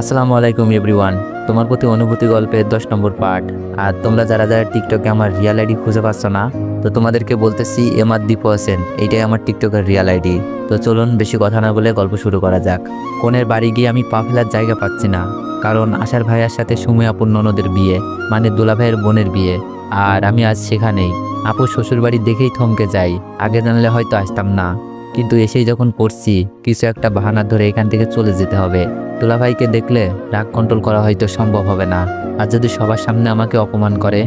আসসালামু আলাইকুম এভরিওয়ান। তোমার প্রতি অনুভূতি গল্পের 10 নম্বর পার্ট। আর তোমরা যারা যারা টিকটকে আমার রিয়েল আইডি খুঁজে পাচ্ছ না, তো তোমাদেরকে বলতেছি এমআর দীপু হোসেন, এইটাই আমার টিকটকের রিয়েল আইডি। তো চলুন বেশি কথা না বলে গল্প শুরু করা যাক। কোনের বাড়ি গিয়ে আমি পা ফেলার জায়গা পাচ্ছি না, কারণ আশার ভাইয়ার সাথে সুমে আপুর ননদের বিয়ে, মানে দুলা ভাইয়ের বোনের বিয়ে। আর আমি আজ সেখানেই। আপুর শ্বশুর বাড়ি দেখেই থমকে যাই, আগে জানলে হয়তো আসতাম না। কিন্তু এসেই যখন পড়ছি কিছু একটা বাহানা ধরে এখান থেকে চলে যেতে হবে। দুলাভাইকে দেখলে রাগ কন্ট্রোল করা হয়তো সম্ভব হবে না। আর যদি সবার সামনে আমাকে অপমান করে,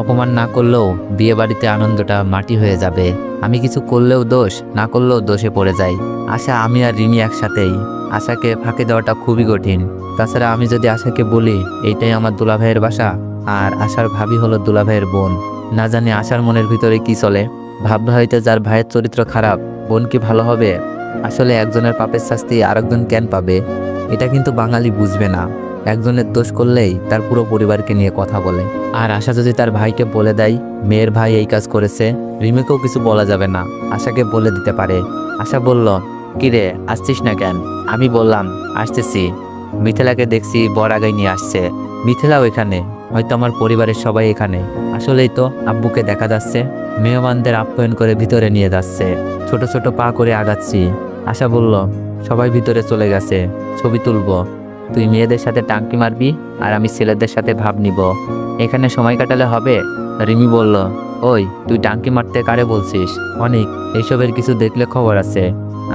অপমান না করলেও বিয়ে বাড়িতে আনন্দটা মাটি হয়ে যাবে। আমি কিছু করলেও দোষ, না করলেও দোষে পড়ে যাই। আশা, আমি আর রিমি একসাথেই। আশাকে ফাঁকি দেওয়াটা খুবই কঠিন। তাছাড়া আমি যদি আশাকে বলি এইটাই আমার দুলাভাইয়ের বাসা, আর আশার ভাবি হলো দুলাভাইয়ের বোন, না জানি আশার মনের ভিতরে কি চলে। ভাববে হয়তো যার ভাইয়ের চরিত্র খারাপ, বোন কি ভালো হবে? আসলে একজনের পাপের শাস্তি আরেকজন কেন পাবে? এটা কিন্তু বাঙালি বুঝবে না। একজনের দোষ করলেই তার পুরো পরিবারকে নিয়ে কথা বলে। আর আশা যদি তার ভাইকে বলে দেয় মেয়ের ভাই এই কাজ করেছে, রিমিকেও কিছু বলা যাবে না, আশাকে বলে দিতে পারে। আশা বলল, কিরে আসছিস না কেন? আমি বললাম, আসতেছি। মিথিলাকে দেখছি বর আগাই নিয়ে আসছে। মিথিলাও এখানে, হয়তো আমার পরিবারের সবাই এখানে। আসলেই তো আব্বুকে দেখা যাচ্ছে মেহমানদের আপ্যায়ন করে ভিতরে নিয়ে যাচ্ছে। ছোট ছোট পা করে আগাচ্ছি। আশা বলল, সবাই ভিতরে চলে গেছে, ছবি তুলবো। তুই মেয়েদের সাথে টাঙ্কি মারবি আর আমি ছেলেদের সাথে ভাব নিব, এখানে সময় কাটালে হবে। রিমি বলল, ওই তুই টাঙ্কি মারতে কারে বলছিস? অনেক এইসবের কিছু দেখলে খবর আছে।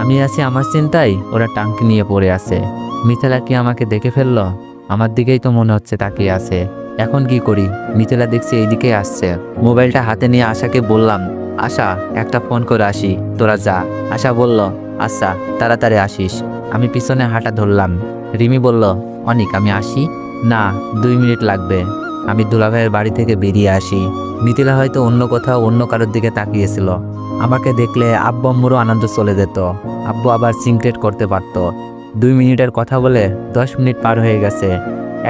আমি আছি আমার চিন্তায়, ওরা টাঙ্কি নিয়ে পড়ে আছে। মিথিলা কি আমাকে দেখে ফেললো? আমার দিকেই তো মনে হচ্ছে তাকিয়ে আছে। এখন কি করি? মিথিলা দেখছি এইদিকে আসছে। মোবাইলটা হাতে নিয়ে আশাকে বললাম, আশা একটা ফোন করে আসি, তোরা যা। আশা বলল, আচ্ছা তাড়াতাড়ি আসিস। আমি পিছনে হাঁটা ধরলাম। রিমি বলল, অনিক আমি আসি? না, 2 মিনিট লাগবে। আমি দুলাভাইয়ের বাড়ি থেকে বেরিয়ে আসি। মিথিলা হয়তো অন্য কোথাও অন্য কারোর দিকে তাকিয়েছিল। আমাকে দেখলে আব্বু আম্মুরও আনন্দ চলে যেত। আব্বু আবার সিনক্রেট করতে পারত। 2 মিনিটের কথা বলে 10 মিনিট পার হয়ে গেছে।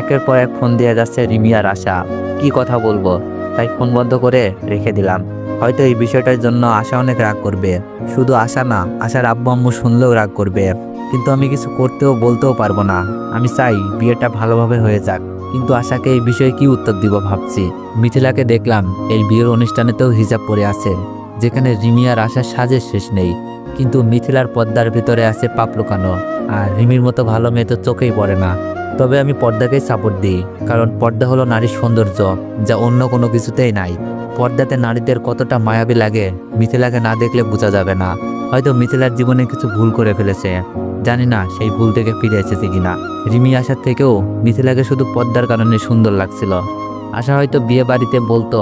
একের পর এক ফোন দিয়ে যাচ্ছে রিমি আর আশা। কি কথা বলবো, তাই ফোন বন্ধ করে রেখে দিলাম। হয়তো এই বিষয়টার জন্য আশা অনেক রাগ করবে। শুধু আশা না, আশার আব্বু আম্মু শুনলেও রাগ করবে। কিন্তু আমি কিছু করতেও বলতেও পারবো না। আমি চাই বিয়েটা ভালোভাবে হয়ে যাক, কিন্তু আশাকে এই বিষয়ে কি উত্তর দিব ভাবছি। মিথিলাকে দেখলাম এই বিয়ের অনুষ্ঠানেতেও হিজাব পরে আছে, যেখানে রিমি আর আশার সাজের শেষ নেই। কিন্তু মিথিলার পর্দার ভিতরে আছে পাপ লুকানো। আর রিমির মতো ভালো মেয়ে তো চোখেই পড়ে না। তবে আমি পর্দাকেই সাপোর্ট দিই, কারণ পর্দা হলো নারীর সৌন্দর্য, যা অন্য কোনো কিছুতেই নাই। পর্দাতে নারীদের কতটা মায়াবী লাগে মিথিলাকে না দেখলে বোঝা যাবে না। হয়তো মিথিলার জীবনে কিছু ভুল করে ফেলেছে, জানি না সেই ভুল থেকে ফিরে এসেছে কিনা। রিমি আসার থেকেও মিথিলাকে শুধু পর্দার কারণে সুন্দর লাগছিল। আশা হয়তো বিয়ে বাড়িতে বলতো,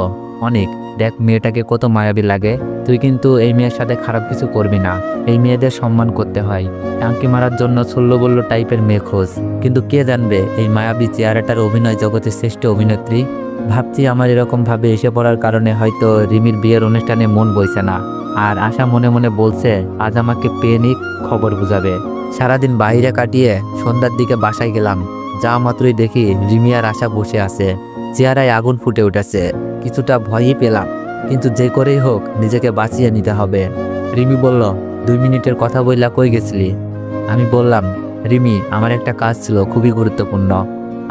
অনেক দেখ মেয়েটাকে কত মায়াবী লাগে, তুই কিন্তু এই মেয়ের সাথে খারাপ কিছু করবি না। এই মেয়েদের সম্মান করতে হয়, টাঙ্কি মারার জন্য ছল্লবল্ল টাইপের মেয়ে খোঁজ। কিন্তু কে জানবে এই মায়াবী চেহারাটার অভিনয় জগতের শ্রেষ্ঠ অভিনেত্রী। ভাবছি আমার এরকম ভাবে এসে পড়ার কারণে হয়তো রিমির বিয়ের অনুষ্ঠানে মন বইছে না। আর আশা মনে মনে বলছে আজ আমাকে পেয়ে নিক, খবর বুঝাবে। সারাদিন বাইরে কাটিয়ে সন্ধ্যার দিকে বাসায় গেলাম। যা মাত্রই দেখি রিমি আর আশা বসে আছে, চেহারায় আগুন ফুটে উঠেছে। কিছুটা ভয়ই পেলাম, কিন্তু যে করেই হোক নিজেকে বাঁচিয়ে নিতে হবে। রিমি বলল, 2 মিনিটের কথা বইলা কই গেছিলি? আমি বললাম, রিমি আমার একটা কাজ ছিল খুবই গুরুত্বপূর্ণ।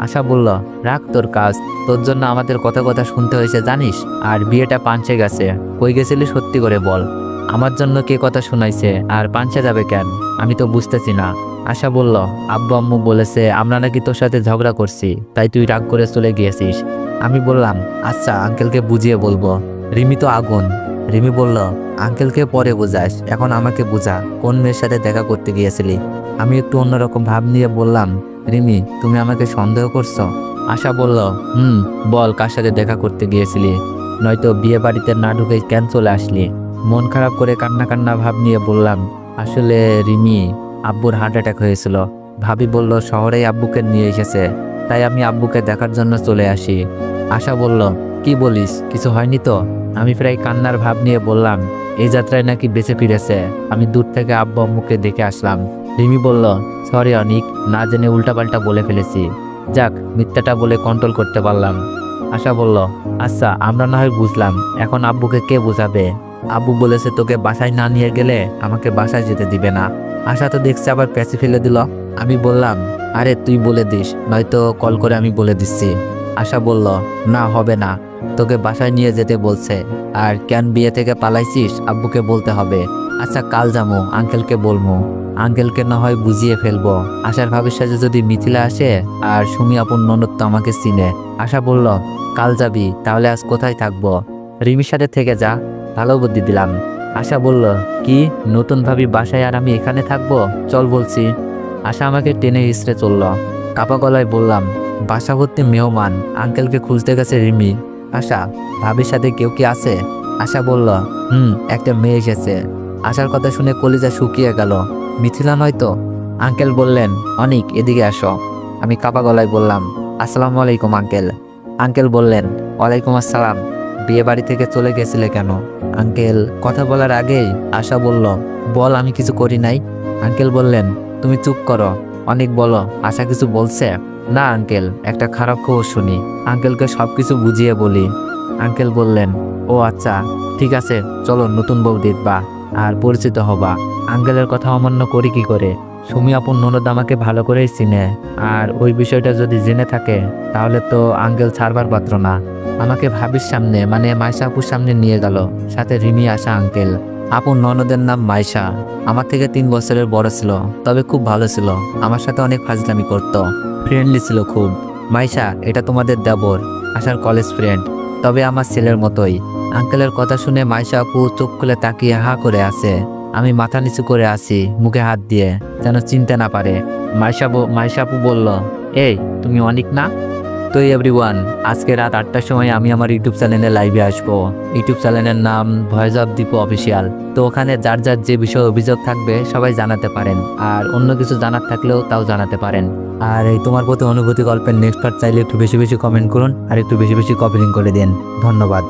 আশা বলল, রাখ তোর কাজ, তোর জন্য আমাদের কথা কথা শুনতে হয়েছে জানিস। আর বিয়েটা পাঞ্চে গেছে, কই গেছিলি সত্যি করে বল। আমার জন্য কে কথা শোনাইছে আর পাঞ্চে যাবে কেন? আমি তো বুঝতেছি না। আশা বলল, আব্বু আম্মু বলেছে আমরা নাকি তোর সাথে ঝগড়া করছি, তাই তুই রাগ করে চলে গিয়েছিস। আমি বললাম, আচ্ছা আঙ্কেলকে বুঝিয়ে বলবো। রিমি তো আগুন। রিমি বলল, আঙ্কেলকে পরে বোঝাস, এখন আমাকে বোঝা, কোন মেয়ের সাথে দেখা করতে গিয়েছিলি? আমি একটু অন্যরকম ভাব নিয়ে বললাম, রিমি তুমি আমাকে সন্দেহ করছো? আশা বলল, বল কার সাথে দেখা করতে গিয়েছিলি, নয়তো বিয়ে বাড়িতে না ঢুকে কেন চলে আসলি? মন খারাপ করে কান্না কান্না ভাব নিয়ে বললাম, আসলে রিমি, আব্বুর হার্ট অ্যাটাক হয়েছিল। ভাবি বলল শহরেই আব্বুকে নিয়ে এসেছে, তাই আমি আব্বুকে দেখার জন্য চলে আসি। আশা বলল, কি বলিস, কিছু হয়নি তো? আমি প্রায় কান্নার ভাব নিয়ে বললাম, এই যাত্রায় নাকি বেঁচে ফিরেছে, আমি দূর থেকে আব্বু আম্মুকে দেখে আসলাম। রিমি বলল, সরি অনিক, না জেনে উল্টাপাল্টা বলে ফেলেছি। যাক, মিথ্যাটা বলে কন্ট্রোল করতে পারলাম। আশা বলল, আচ্ছা আমরা না হয় বুঝলাম, এখন আব্বুকে কে বোঝাবে? আব্বু বলেছে তোকে বাসায় না নিয়ে গেলে আমাকে বাসায় যেতে দিবে না। আশা তো দেখছে আবার প্যাঁচে ফেলে দিল। আমি বললাম, আরে তুই বলে দিস, নয়তো কল করে আমি বলে দিচ্ছি। আশা বলল, না হবে না, তোকে বাসায় নিয়ে যেতে বলছে। আর কেন বিয়ে থেকে পালাইছিস আব্বুকে বলতে হবে। আচ্ছা কাল যাবো, আঙ্কেলকে বলবো, আঙ্কেলকে না হয় বুঝিয়ে ফেলবো। আশার ভাবির সাথে যদি মিথিলা আসে, আর সুমি আপন ননদ তো আমাকে চিনে। আশা বলল, কাল যাবি, তাহলে আজ কোথায় থাকবো? রিমির সাথে থেকে যা, ভালো বুদ্ধি দিলাম। আশা বলল, কি নতুন ভাবি বাসায় আর আমি এখানে থাকবো? চল বলছি। আশা আমাকে টেনে হিসড়ে চলল। কাপা গলায় বললাম, বাসা ভর্তি মেহমান, আঙ্কেলকে খুঁজতে গেছে রিমি। আশা, ভাবির সাথে কেউ কি আছে? আশা বলল, একটা মেয়ে এসেছে। আশার কথা শুনে কলিজা শুকিয়ে গেল। মিথিলা নয়তো? আঙ্কেল বললেন, অনিক এদিকে আসো। আমি কাপা গলায় বললাম, আসসালামু আলাইকুম আঙ্কেল। আঙ্কেল বললেন, ওয়ালাইকুম আসসালাম। বিয়ে বাড়ি থেকে চলে গেছিলে কেন? আঙ্কেল কথা বলার আগেই আশা বলল, বল আমি কিছু করি নাই। আঙ্কেল বললেন, তুমি চুপ করো, অনেক বলো। আশা কিছু বলছে? না আঙ্কেল, একটা খারাপ খবর শুনি। আঙ্কেলকে সব কিছু বুঝিয়ে বলি। আঙ্কেল বললেন, ও আচ্ছা ঠিক আছে, চলো নতুন বউ দেখবা আর পরিচিত হবা। আঙ্কেলের কথা অমান্য করি কি করে? সুমি আপন ননদ আমাকে ভালো করেই চিনে, আর ওই বিষয়টা যদি জেনে থাকে তাহলে তো আঙ্কেল ছাড়বার পাত্র না। আমাকে ভাবির সামনে মানে মাইশা আপুর সামনে নিয়ে গেল, সাথে রিমি আশা আঙ্কেল। আপন ননদের নাম মাইশা, আমার থেকে 3 বছরের বড় ছিল, তবে খুব ভালো ছিল। আমার সাথে অনেক ফাজলামি করত, ফ্রেন্ডলি ছিল খুব। মাইশা, এটা তোমাদের দেবর, আশার কলেজ ফ্রেন্ড, তবে আমার ছেলের মতোই। আঙ্কেলের কথা শুনে মাইশা আপু চোখ খুলে তাকিয়ে হা করে আছে। আমি মাথা নিচু করে আছি, মুখে হাত দিয়ে, যেন চিনতে না পারে। মাইশা আপু বলল, এই তুমি অনিক না? তো এভরিওয়ান, আজকে রাত 8টার সময় আমি আমার ইউটিউব চ্যানেলে লাইভে আসবো। ইউটিউব চ্যানেলের নাম ভয়েস অফ দীপু অফিসিয়াল। তো ওখানে যার যার যে বিষয়ে অভিযোগ থাকবে সবাই জানাতে পারেন, আর অন্য কিছু জানার থাকলেও তাও জানাতে পারেন। আর এই তোমার প্রতি অনুভূতি গল্পের নেক্সট পার্ট চাইলে একটু বেশি বেশি কমেন্ট করুন, আর একটু বেশি বেশি কপি লিঙ্ক করে দিন। ধন্যবাদ।